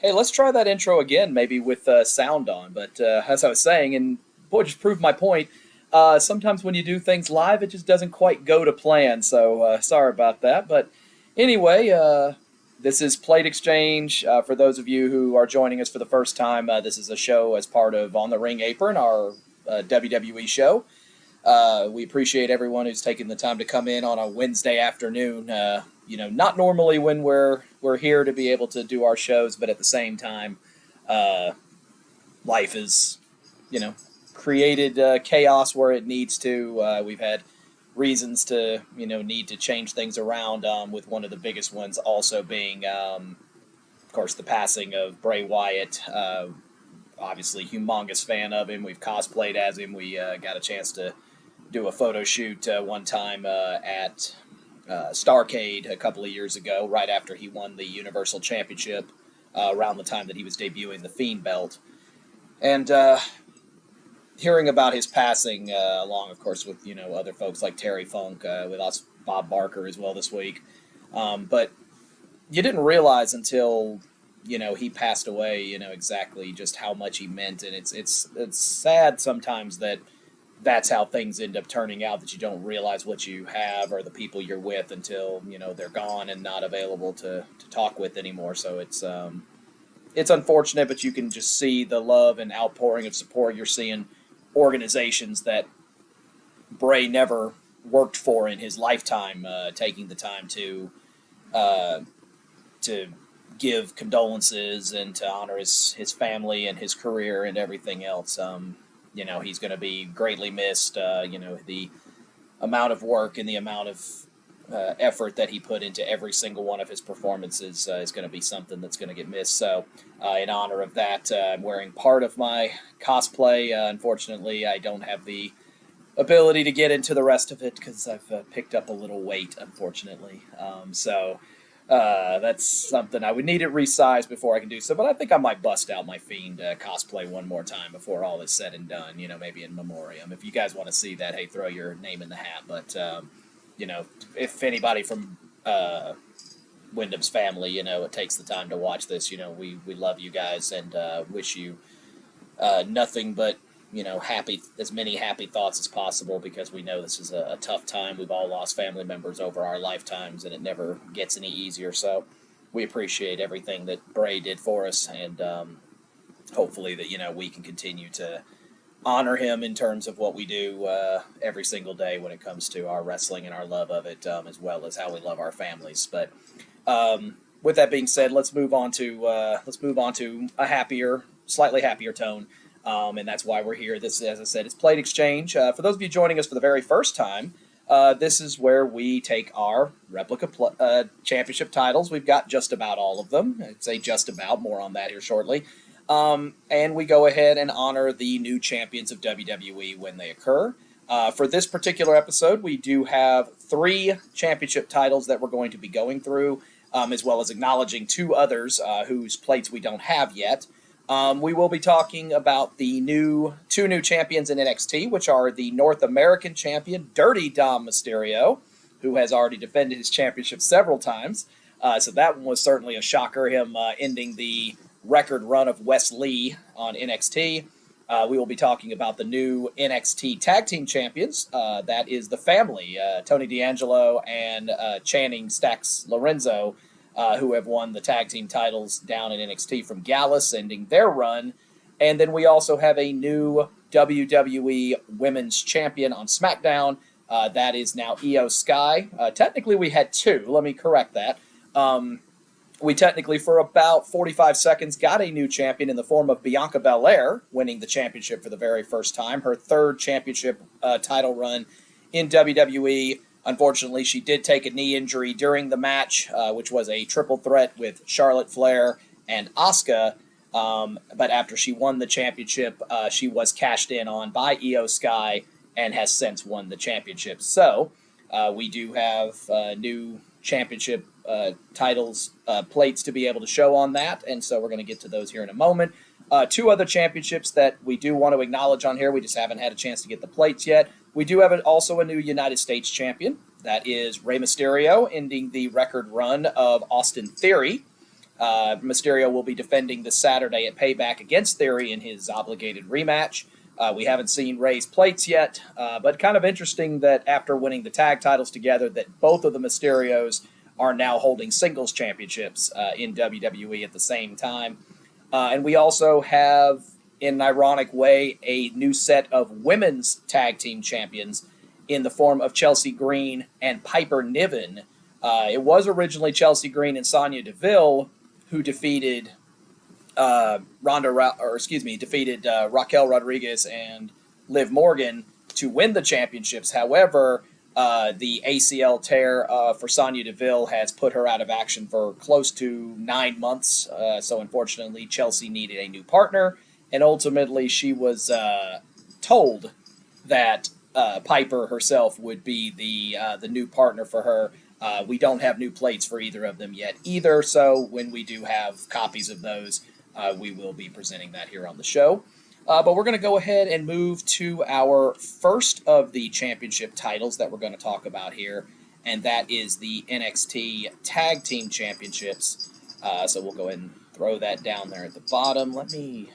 Hey, let's try that intro again, maybe with sound on. But as I was saying, and boy, just proved my point. Sometimes when you do things live, it just doesn't quite go to plan. So sorry about that. But anyway, this is Plate Exchange. For those of you who are joining us for the first time, this is a show as part of On the Ring Apron, our WWE show. We appreciate everyone who's taking the time to come in on a Wednesday afternoon. Not normally when we're here to be able to do our shows, but at the same time, life is, created chaos where it needs to. We've had reasons to, need to change things around, with one of the biggest ones also being, of course, the passing of Bray Wyatt. Obviously, humongous fan of him. We've cosplayed as him. We got a chance to do a photo shoot one time at Starrcade a couple of years ago, right after he won the Universal Championship, around the time that he was debuting the Fiend belt. And hearing about his passing, along, of course, with, other folks like Terry Funk, with us, Bob Barker as well this week. But you didn't realize until, he passed away, exactly just how much he meant. And it's sad sometimes that that's how things end up turning out, that you don't realize what you have or the people you're with until, they're gone and not available to talk with anymore. So it's unfortunate, but you can just see the love and outpouring of support. You're seeing organizations that Bray never worked for in his lifetime, taking the time to give condolences and to honor his family and his career and everything else. He's going to be greatly missed. The amount of work and the amount of effort that he put into every single one of his performances is going to be something that's going to get missed. So in honor of that, I'm wearing part of my cosplay. Unfortunately, I don't have the ability to get into the rest of it because I've picked up a little weight, unfortunately. That's something I would need it resized before I can do so, but I think I might bust out my Fiend cosplay one more time before all is said and done, maybe in memoriam. If you guys want to see that, hey, throw your name in the hat. But, if anybody from Wyndham's family, it takes the time to watch this, we love you guys and wish you nothing but, as many happy thoughts as possible, because we know this is a tough time. We've all lost family members over our lifetimes, and it never gets any easier. So we appreciate everything that Bray did for us, and hopefully that, we can continue to honor him in terms of what we do every single day when it comes to our wrestling and our love of it, as well as how we love our families. But with that being said, let's move on to a slightly happier tone. And that's why we're here. This, as I said, it's Plate Exchange. For those of you joining us for the very first time, this is where we take our replica championship titles. We've got just about all of them. I'd say just about, more on that here shortly. And we go ahead and honor the new champions of WWE when they occur. For this particular episode, we do have 3 championship titles that we're going to be going through, as well as acknowledging 2 others whose plates we don't have yet. We will be talking about the 2 new champions in NXT, which are the North American champion, Dirty Dom Mysterio, who has already defended his championship several times. So that one was certainly a shocker, him ending the record run of Wes Lee on NXT. We will be talking about the new NXT Tag Team Champions. That is the family, Tony D'Angelo and Channing Stacks Lorenzo, who have won the tag team titles down in NXT from Gallus, ending their run. And then we also have a new WWE Women's Champion on SmackDown. That is now Iyo Sky. Technically, we had 2. Let me correct that. We technically, for about 45 seconds, got a new champion in the form of Bianca Belair, winning the championship for the very first time. Her 3rd championship title run in WWE. Unfortunately, she did take a knee injury during the match, which was a triple threat with Charlotte Flair and Asuka. But after she won the championship, she was cashed in on by Iyo Sky and has since won the championship. So we do have new championship titles, plates to be able to show on that. And so we're going to get to those here in a moment. 2 other championships that we do want to acknowledge on here. We just haven't had a chance to get the plates yet. We do have also a new United States champion. That is Rey Mysterio, ending the record run of Austin Theory. Mysterio will be defending this Saturday at Payback against Theory in his obligated rematch. We haven't seen Rey's plates yet, but kind of interesting that after winning the tag titles together, that both of the Mysterios are now holding singles championships in WWE at the same time. And we also have, in an ironic way, a new set of women's tag team champions in the form of Chelsea Green and Piper Niven. It was originally Chelsea Green and Sonya Deville who defeated Raquel Rodriguez and Liv Morgan to win the championships. However, the ACL tear for Sonya Deville has put her out of action for close to 9 months. So unfortunately, Chelsea needed a new partner, and ultimately she was told that Piper herself would be the new partner for her. We don't have new plates for either of them yet either, so when we do have copies of those, we will be presenting that here on the show. But we're going to go ahead and move to our first of the championship titles that we're going to talk about here, and that is the NXT Tag Team Championships. So we'll go ahead and throw that down there at the bottom. Let me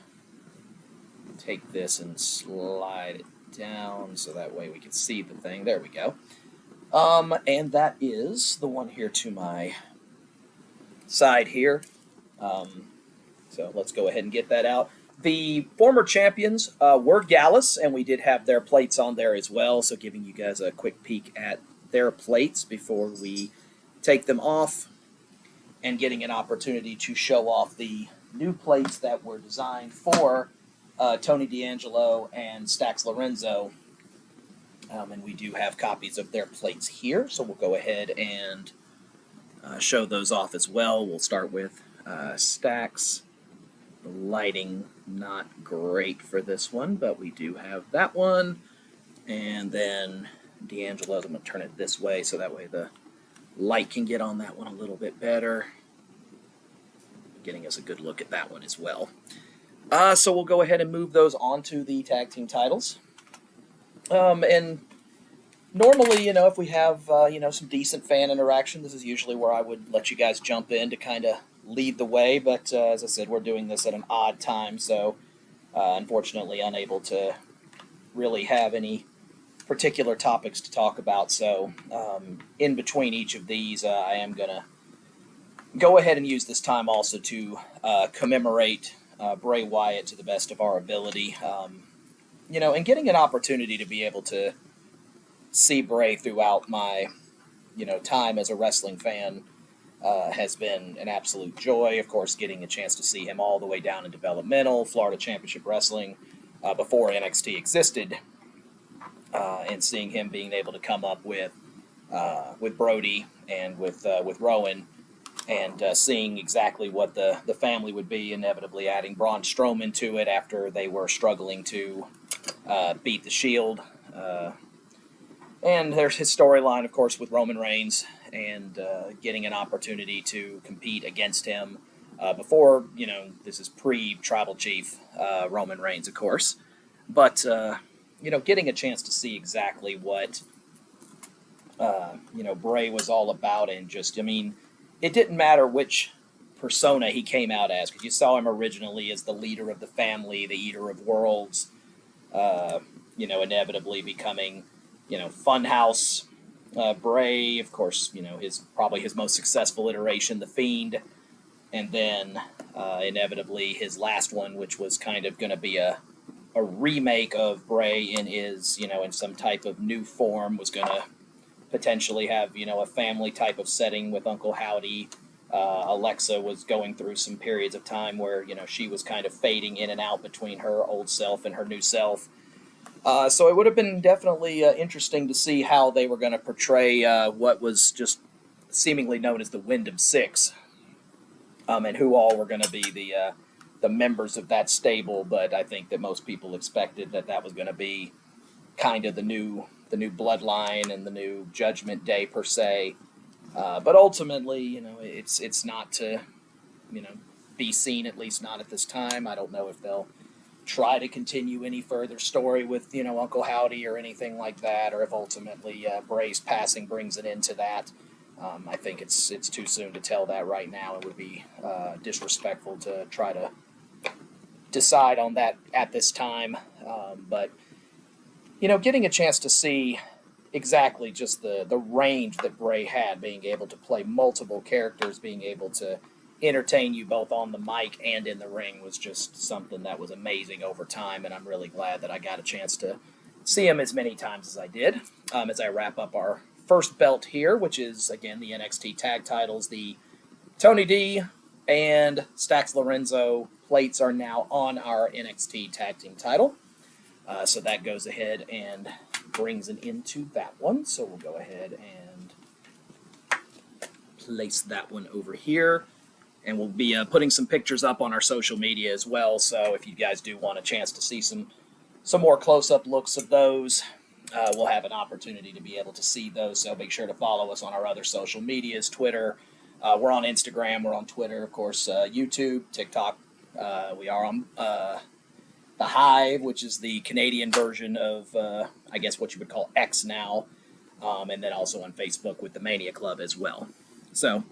take this and slide it down so that way we can see the thing. There we go. And that is the one here to my side here. So let's go ahead and get that out. The former champions were Gallus, and we did have their plates on there as well, so giving you guys a quick peek at their plates before we take them off, and getting an opportunity to show off the new plates that were designed for Tony D'Angelo and Stax Lorenzo. And we do have copies of their plates here, so we'll go ahead and show those off as well. We'll start with Stax. The lighting, not great for this one, but we do have that one. And then D'Angelo's, I'm going to turn it this way so that way the light can get on that one a little bit better. Getting us a good look at that one as well. So we'll go ahead and move those onto the tag team titles. And normally, if we have, some decent fan interaction, this is usually where I would let you guys jump in to kind of lead the way, but as I said, we're doing this at an odd time, so unfortunately unable to really have any particular topics to talk about. So in between each of these, I am going to go ahead and use this time also to commemorate Bray Wyatt to the best of our ability. And getting an opportunity to be able to see Bray throughout my, time as a wrestling fan has been an absolute joy. Of course, getting a chance to see him all the way down in developmental, Florida Championship Wrestling, before NXT existed, and seeing him being able to come up with Brody and with Rowan, and seeing exactly what the family would be, inevitably adding Braun Strowman to it after they were struggling to beat the Shield. And there's his storyline, of course, with Roman Reigns, and getting an opportunity to compete against him before, this is pre-Tribal Chief Roman Reigns, of course. But, getting a chance to see exactly what, Bray was all about, and just, it didn't matter which persona he came out as, because you saw him originally as the leader of the family, the eater of worlds, inevitably becoming, Funhouse Bray, of course, his most successful iteration, The Fiend, and then inevitably his last one, which was kind of going to be a remake of Bray in his, in some type of new form, was going to potentially have, a family type of setting with Uncle Howdy. Alexa was going through some periods of time where, she was kind of fading in and out between her old self and her new self. So it would have been definitely interesting to see how they were going to portray what was just seemingly known as the Wyndham Six, and who all were going to be the members of that stable. But I think that most people expected that was going to be kind of the new bloodline and the new Judgment Day per se. But ultimately, it's not to, be seen, at least not at this time. I don't know if they'll try to continue any further story with, Uncle Howdy or anything like that, or if ultimately Bray's passing brings it into that. I think it's too soon to tell that right now. It would be disrespectful to try to decide on that at this time. But, getting a chance to see exactly just the range that Bray had, being able to play multiple characters, being able to entertain you both on the mic and in the ring was just something that was amazing over time, and I'm really glad that I got a chance to see him as many times as I did. As I wrap up our first belt here, which is, again, the NXT tag titles, the Tony D and Stax Lorenzo plates are now on our NXT tag team title. So that goes ahead and brings it into that one. So we'll go ahead and place that one over here. And we'll be putting some pictures up on our social media as well. So if you guys do want a chance to see some more close-up looks of those, we'll have an opportunity to be able to see those. So make sure to follow us on our other social medias, Twitter. We're on Instagram. We're on Twitter, of course, YouTube, TikTok. We are on The Hive, which is the Canadian version of, I guess, what you would call X now. And then also on Facebook with the Mania Club as well. So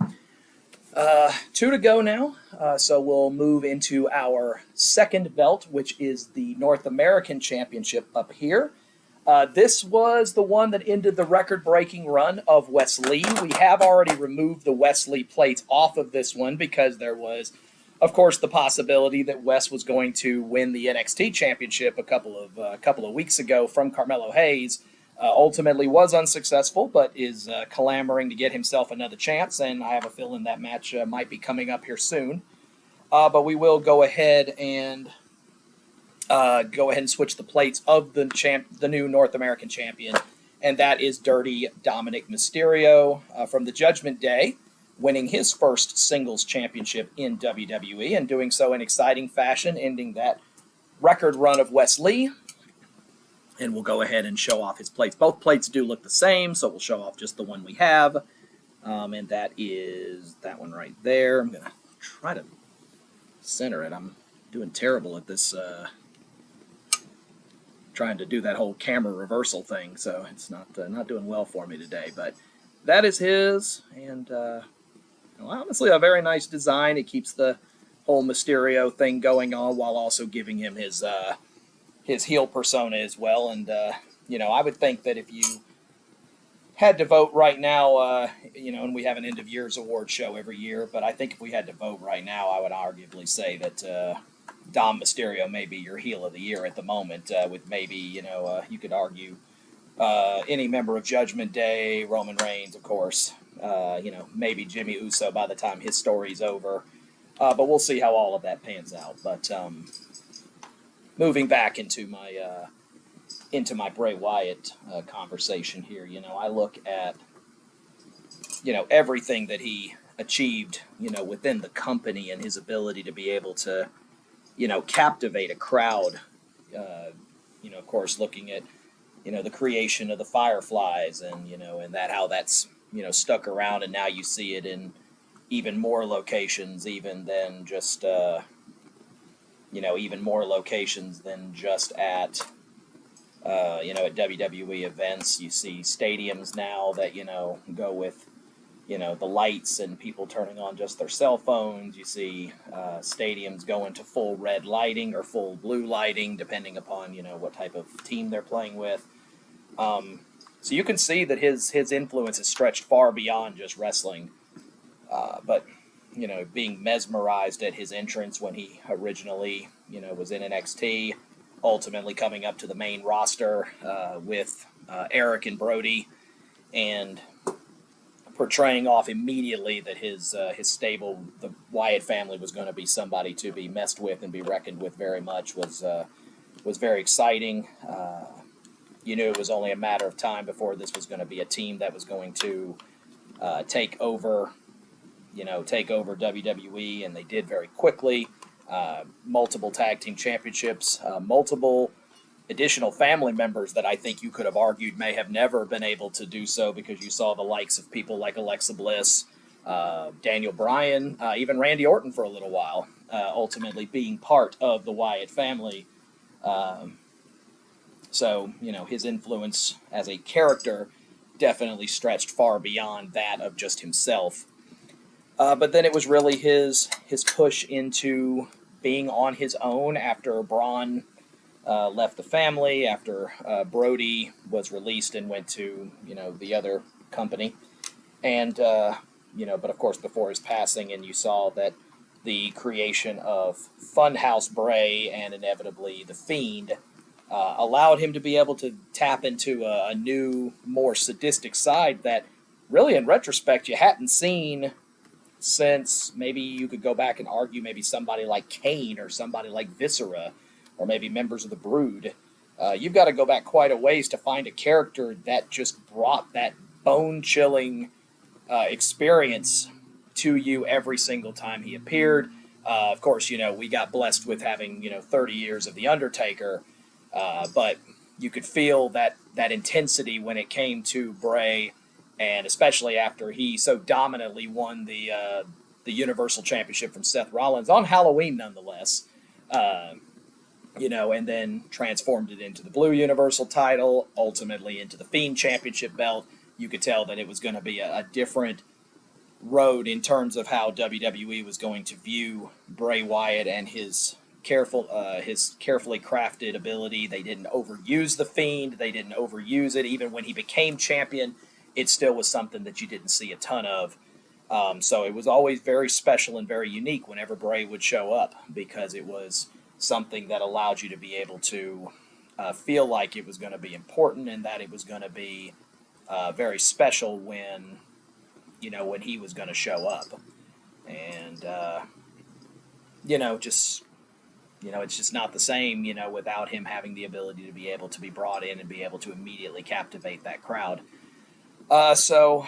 2 to go now. So we'll move into our second belt, which is the North American Championship up here. This was the one that ended the record-breaking run of Wes Lee. We have already removed the Wes Lee plates off of this one because there was, of course, the possibility that Wes was going to win the NXT Championship a couple of weeks ago from Carmelo Hayes. Ultimately was unsuccessful, but is clamoring to get himself another chance, and I have a feeling that match might be coming up here soon. But we will go ahead and switch the plates of the new North American champion, and that is Dirty Dominik Mysterio from the Judgment Day, winning his first singles championship in WWE, and doing so in exciting fashion, ending that record run of Wes Lee. And we'll go ahead and show off his plates. Both plates do look the same, so we'll show off just the one we have. And that is that one right there. I'm going to try to center it. I'm doing terrible at this, trying to do that whole camera reversal thing, so it's not doing well for me today. But that is his, and honestly, a very nice design. It keeps the whole Mysterio thing going on while also giving him his heel persona as well. And, I would think that if you had to vote right now, and we have an end of years award show every year, but I think if we had to vote right now, I would arguably say that Dom Mysterio may be your heel of the year at the moment, with maybe, you could argue any member of Judgment Day, Roman Reigns, of course, maybe Jimmy Uso by the time his story's over. But we'll see how all of that pans out. But moving back into my Bray Wyatt conversation here, I look at everything that he achieved within the company and his ability to be able to captivate a crowd. Of course, looking at the creation of the Fireflies and and how that's stuck around, and now you see it in even more locations, even more locations than just at, at WWE events. You see stadiums now that, go with, the lights and people turning on just their cell phones. You see stadiums going to full red lighting or full blue lighting, depending upon, what type of team they're playing with. So you can see that his influence is stretched far beyond just wrestling. But being mesmerized at his entrance when he originally, was in NXT, ultimately coming up to the main roster with Eric and Brody, and portraying off immediately that his stable, the Wyatt family, was going to be somebody to be messed with and be reckoned with very much, was very exciting. You knew it was only a matter of time before this was going to be a team that was going to take over WWE, and they did very quickly. Multiple tag team championships, multiple additional family members that I think you could have argued may have never been able to do so, because you saw the likes of people like Alexa Bliss, Daniel Bryan, even Randy Orton for a little while, ultimately being part of the Wyatt family. So, his influence as a character definitely stretched far beyond that of just himself. But then it was really his push into being on his own after Braun left the family, after Brody was released and went to, the other company. And, but of course before his passing, and you saw that the creation of Funhouse Bray and inevitably The Fiend allowed him to be able to tap into a new, more sadistic side that really in retrospect you hadn't seen since maybe you could go back and argue maybe somebody like Kane or somebody like Viscera or maybe members of the Brood. You've got to go back quite a ways to find a character that just brought that bone-chilling experience to you every single time he appeared. Of course, we got blessed with having, 30 years of The Undertaker, but you could feel that intensity when it came to Bray, and especially after he so dominantly won the Universal Championship from Seth Rollins on Halloween, nonetheless. And then transformed it into the Blue Universal title, ultimately into the Fiend Championship belt. You could tell that it was going to be a different road in terms of how WWE was going to view Bray Wyatt and his carefully crafted ability. They didn't overuse the Fiend. They didn't overuse it. Even when he became champion, it still was something that you didn't see a ton of. So it was always very special and very unique whenever Bray would show up, because it was something that allowed you to be able to feel like it was going to be important and that it was going to be very special when he was going to show up. And, it's just not the same, without him having the ability to be able to be brought in and be able to immediately captivate that crowd. So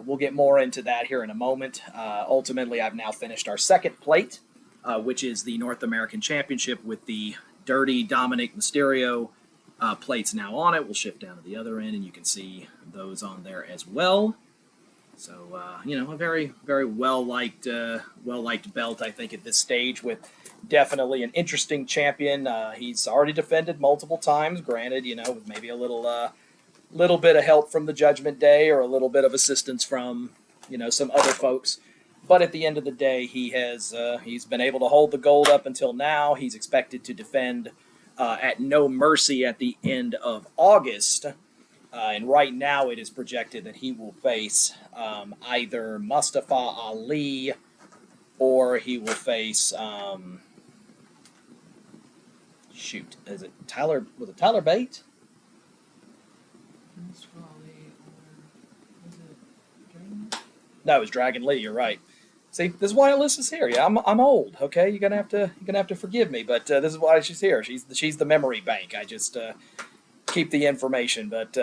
we'll get more into that here in a moment. Ultimately, I've now finished our second plate, which is the North American Championship with the dirty Dominik Mysterio plates now on it. We'll shift down to the other end, and you can see those on there as well. So, a very, very well-liked belt, I think, at this stage, with definitely an interesting champion. He's already defended multiple times, granted, with maybe a little bit of help from the Judgment Day or a little bit of assistance from, some other folks. But at the end of the day, he's been able to hold the gold up until now. He's expected to defend at No Mercy at the end of August. And right now it is projected that he will face either Mustafa Ali or he will face, is it Tyler? Was it Tyler Bate? No, it was Dragon Lee. You're right. See, this is why Alyssa's here. Yeah, I'm old. Okay, you're gonna have to forgive me, but this is why she's here. She's the memory bank. I just keep the information, but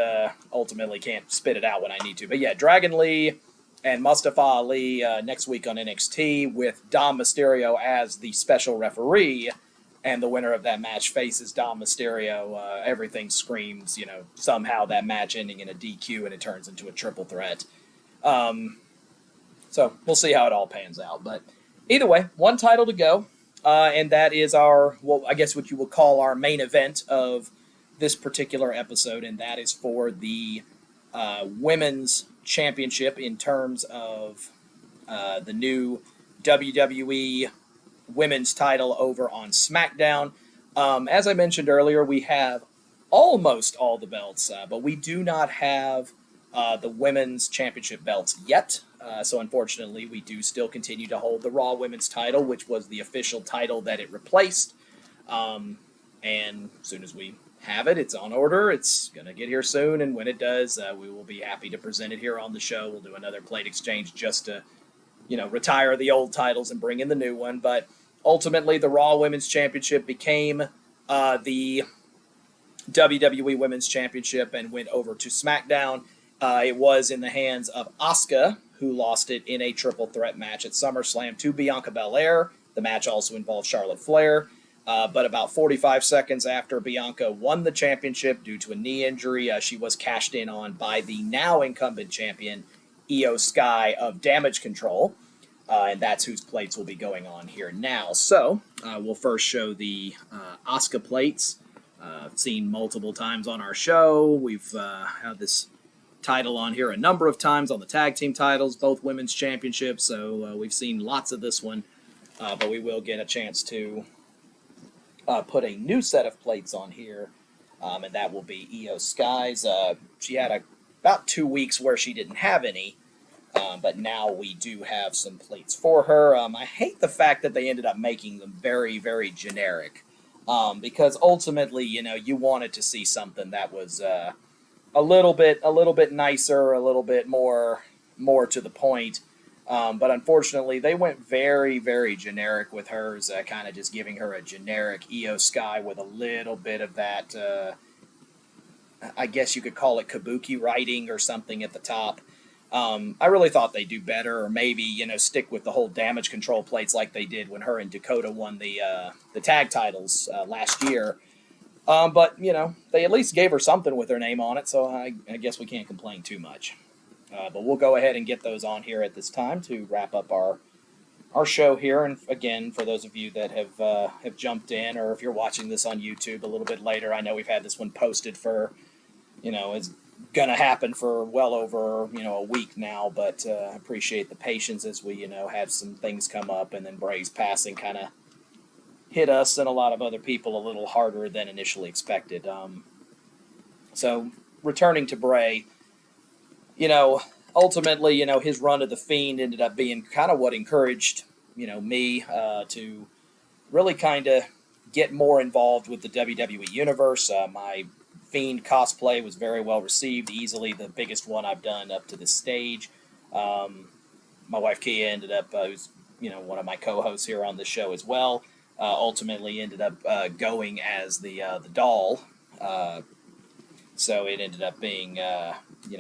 ultimately can't spit it out when I need to. But yeah, Dragon Lee and Mustafa Ali next week on NXT with Dom Mysterio as the special referee, and the winner of that match faces Dom Mysterio. Everything screams, somehow that match ending in a DQ and it turns into a triple threat. So we'll see how it all pans out. But either way, one title to go, and that is I guess what you will call our main event of this particular episode, and that is for the Women's Championship in terms of the new WWE Women's title over on SmackDown. As I mentioned earlier, we have almost all the belts, but we do not have the Women's Championship belts yet. So unfortunately, we do still continue to hold the Raw Women's title, which was the official title that it replaced. And as soon as we have it, it's on order. It's going to get here soon, and when it does, we will be happy to present it here on the show. We'll do another plate exchange just to, retire the old titles and bring in the new one. But ultimately, the Raw Women's Championship became the WWE Women's Championship and went over to SmackDown. It was in the hands of Asuka, who lost it in a triple threat match at SummerSlam to Bianca Belair. The match also involved Charlotte Flair. But about 45 seconds after Bianca won the championship due to a knee injury, she was cashed in on by the now incumbent champion, Iyo Sky of Damage Control. And that's whose plates will be going on here now. So we'll first show the Asuka plates. Seen multiple times on our show. We've had this title on here a number of times on the tag team titles, both women's championships, so we've seen lots of this one, but we will get a chance to put a new set of plates on here, and that will be Iyo Sky's. She had about 2 weeks where she didn't have any, but now we do have some plates for her. I hate the fact that they ended up making them very, very generic, because ultimately, you wanted to see something that was a little bit nicer, a little bit more to the point. But unfortunately, they went very, very generic with hers, kind of just giving her a generic Iyo Sky with a little bit of that, I guess you could call it kabuki writing or something at the top. I really thought they'd do better, or maybe, stick with the whole damage control plates like they did when her and Dakota won the tag titles last year. But, they at least gave her something with her name on it, so I guess we can't complain too much. But we'll go ahead and get those on here at this time to wrap up our show here. And again, for those of you that have jumped in, or if you're watching this on YouTube a little bit later, I know we've had this one posted for, it's going to happen for well over, a week now, but I appreciate the patience as we, have some things come up, and then Bray's passing kind of hit us and a lot of other people a little harder than initially expected. So returning to Bray, ultimately, his run of The Fiend ended up being kind of what encouraged, me to really kind of get more involved with the WWE Universe. My Fiend cosplay was very well received, easily the biggest one I've done up to this stage. My wife Kia ended up, who's one of my co-hosts here on the show as well, ultimately ended up going as the doll. So it ended up being,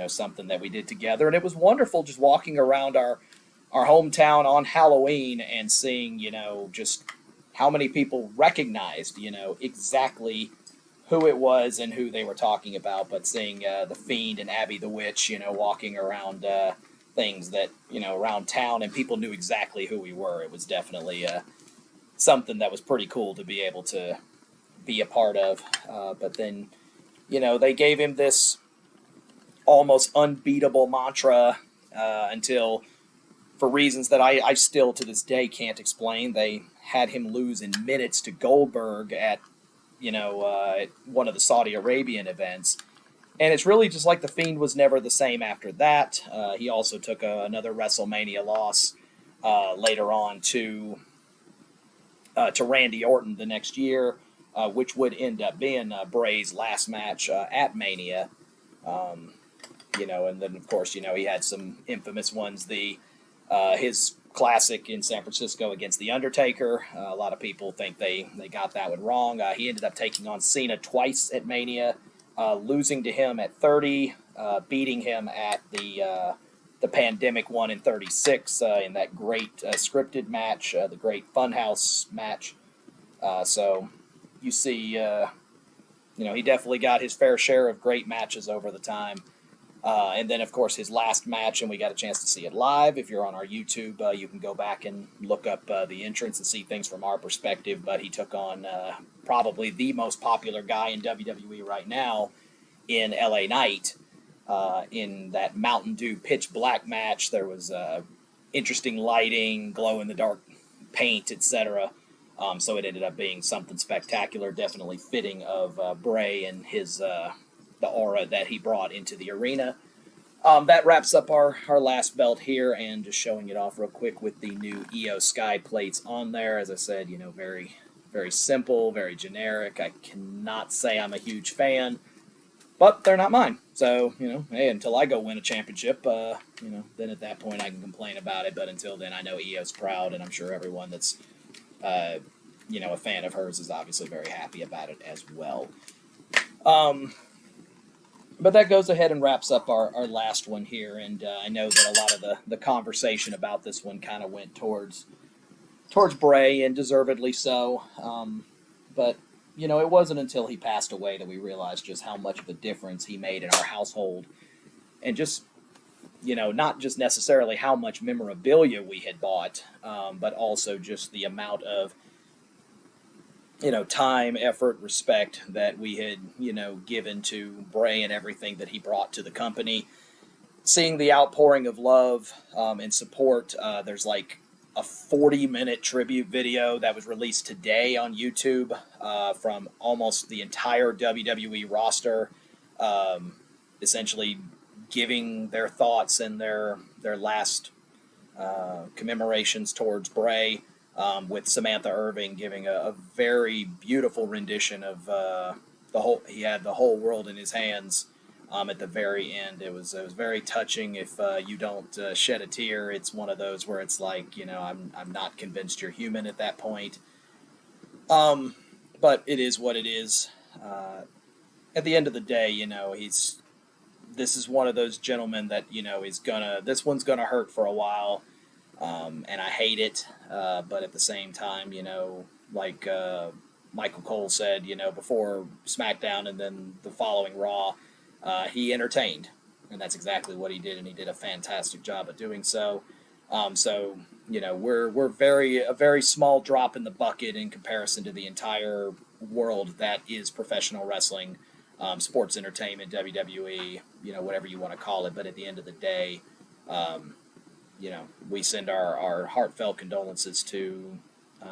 something that we did together. And it was wonderful just walking around our hometown on Halloween and seeing, just how many people recognized, exactly who it was and who they were talking about. But seeing The Fiend and Abby the Witch, walking around things that, around town, and people knew exactly who we were. It was definitely something that was pretty cool to be able to be a part of. But then, they gave him this almost unbeatable mantra until, for reasons that I still to this day can't explain, they had him lose in minutes to Goldberg at, one of the Saudi Arabian events. And it's really just like The Fiend was never the same after that. He also took another WrestleMania loss later on to Randy Orton the next year, which would end up being Bray's last match at Mania. And then, of course, he had some infamous ones. His classic in San Francisco against The Undertaker. A lot of people think they got that one wrong. He ended up taking on Cena twice at Mania, losing to him at 30, beating him at the Pandemic one in 36 in that great scripted match, the great Funhouse match. So you see, he definitely got his fair share of great matches over the time. And then, of course, his last match, and we got a chance to see it live. If you're on our YouTube, you can go back and look up the entrance and see things from our perspective. But he took on probably the most popular guy in WWE right now in LA Knight. In that Mountain Dew pitch black match, there was interesting lighting, glow-in-the-dark paint, etc. So it ended up being something spectacular, definitely fitting of Bray and his the aura that he brought into the arena. That wraps up our last belt here, and just showing it off real quick with the new Iyo Sky plates on there. As I said, very, very simple, very generic. I cannot say I'm a huge fan, but they're not mine. So, hey, until I go win a championship, then at that point I can complain about it. But until then, I know Iyo's proud, and I'm sure everyone that's, a fan of hers is obviously very happy about it as well. But that goes ahead and wraps up our last one here, and I know that a lot of the conversation about this one kind of went towards Bray, and deservedly so. But, it wasn't until he passed away that we realized just how much of a difference he made in our household, and just, not just necessarily how much memorabilia we had bought, but also just the amount of time, effort, respect that we had, given to Bray and everything that he brought to the company. seeing the outpouring of love and support. There's like a 40-minute tribute video that was released today on YouTube from almost the entire WWE roster, essentially giving their thoughts and their last commemorations towards Bray, with Samantha Irving giving a very beautiful rendition of the whole. He had the whole world in his hands. At the very end, it was very touching. If you don't shed a tear, it's one of those where it's like, I'm not convinced you're human at that point. But it is what it is. At the end of the day, this is one of those gentlemen that this one's gonna hurt for a while, and I hate it. But at the same time, like Michael Cole said, before SmackDown and then the following Raw. He entertained, and that's exactly what he did, and he did a fantastic job at doing so. We're a very small drop in the bucket in comparison to the entire world that is professional wrestling, sports entertainment, WWE, whatever you want to call it. But at the end of the day, we send our heartfelt condolences to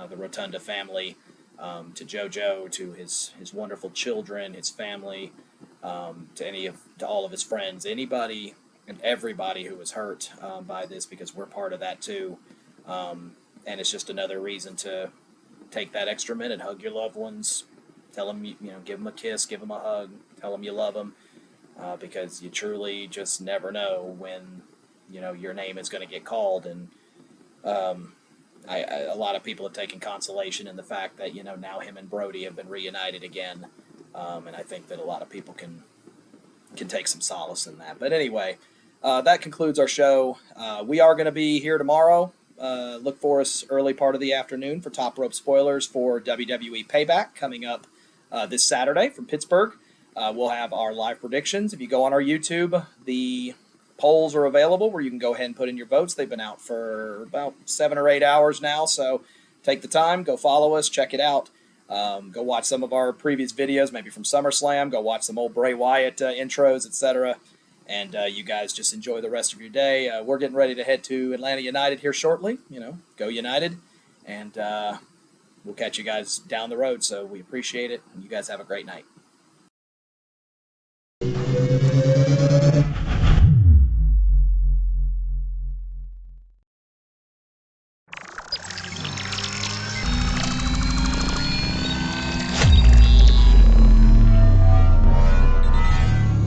the Rotunda family, to JoJo, to his wonderful children, his family. To all of his friends, anybody and everybody who was hurt by this, because we're part of that too. And it's just another reason to take that extra minute, hug your loved ones, tell them, give them a kiss, give them a hug, tell them you love them, because you truly just never know when, your name is going to get called. And a lot of people have taken consolation in the fact that, now him and Brody have been reunited again. And I think that a lot of people can take some solace in that. But anyway, that concludes our show. We are going to be here tomorrow. Look for us early part of the afternoon for Top Rope spoilers for WWE Payback coming up this Saturday from Pittsburgh. We'll have our live predictions. If you go on our YouTube, the polls are available where you can go ahead and put in your votes. They've been out for about 7 or 8 hours now, so take the time, go follow us, check it out. Go watch some of our previous videos, maybe from SummerSlam. Go watch some old Bray Wyatt intros, etc. And you guys just enjoy the rest of your day. We're getting ready to head to Atlanta United here shortly. Go United. And we'll catch you guys down the road. So we appreciate it. And you guys have a great night.